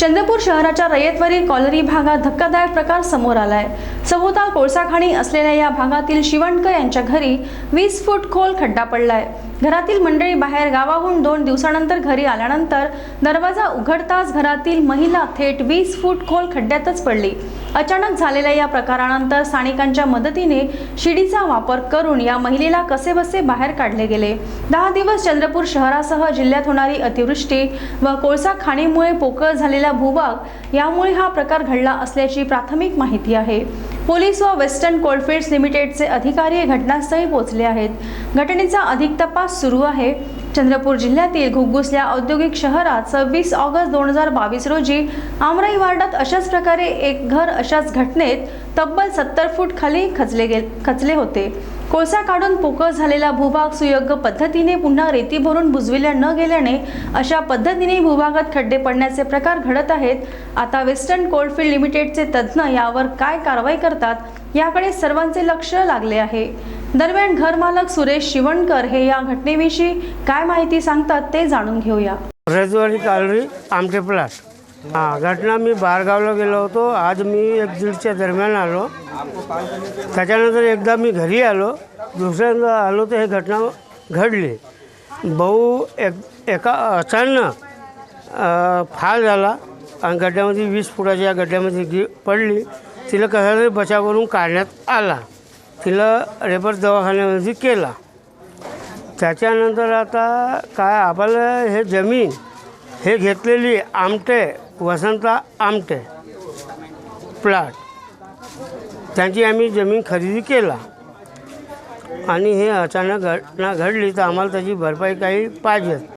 चंद्रपूर शहराच्या रयतवरी कॉलरी भागात धक्कादायक प्रकार समोर आलाय। सभोवताल कोळसा खाणी असलेल्या या भागातील शिवणकर यांच्या घरी 20 फूट खोल खड्डा पडलाय। घरातील मंडळी बाहेर गावाहून 2 दिवसानंतर घरी आल्यानंतर दरवाजा उघडताच घरातील महिला थेट 20 फूट खोल खड्ड्यातच पडली। अचानक झालेल्या या प्रकारानंतर स्थानिकांच्या मदतीने शिडीचा वापर करून या महिलेला कसेबसे बाहेर काढले गेले। 10 दिवस चंद्रपूर शहरासह जिल्ह्यात होणारी अतिवृष्टी व कोळसा खाणीमुळे पोकळ झालेला भूभाग यामुळे हा प्रकार घडला असल्याची प्राथमिक माहिती आहे। पोलीस व वेस्टर्न कोलफील्ड्स लिमिटेडचे अधिकारी घटनास्थळी पोहोचले आहेत। घटनेचा अधिक तपास सुरू आहे। चंद्रपूर जिल्ह्यातील घुग्गुस या औद्योगिक शहरात 26 ऑगस्ट 2022 रोजी आमराई वार्डात अशाच प्रकारे एक घर अशाच घटनेत तब्बल 70 फूट खाली खचले होते। कोळसा काढून पोकळ झालेला भूभाग सुयोग्य पद्धतीने पुन्हा रेती भरून बुजविल्या न गेल्याने अशा पद्धतीने भूभागात खड्डे पडण्याचे प्रकार घडत आहेत। आता वेस्टर्न कोलफील्ड लिमिटेडचे तज्ज्ञ यावर काय कारवाई करतात याकडे सर्वांचे लक्ष लागले आहे। दरम्यान घरमालक सुरेश शिवणकर हे या घटनेविषयी काय माहिती सांगतात ते जाणून घेऊया। रयतवरी कॉलरी आमटे प्लॉट। घटना मी बाहेरगावला गेलो होतो। आज मी 1-1:30च्या दरम्यान आलो। त्याच्यानंतर एकदा मी घरी आलो, दुसऱ्यांदा आलो तर ही घटना घडली। भाऊ एका अचानक फाल झाला आणि गड्ड्यामध्ये 20 फुटाच्या गड्ड्यामध्ये पडली। तिला कसा तरी बचाव करून काढण्यात आला। तिला रेफर दवाखान्यामध्ये केला। त्याच्यानंतर आता काय आपल्याला हे जमीन हे घेतलेली आमटे वसंता आमटे प्लॉट त्यांची आम्ही जमीन खरेदी केला आणि हे अचानक घटना घडली तर आम्हाला त्याची भरपाई काही पाहिजे।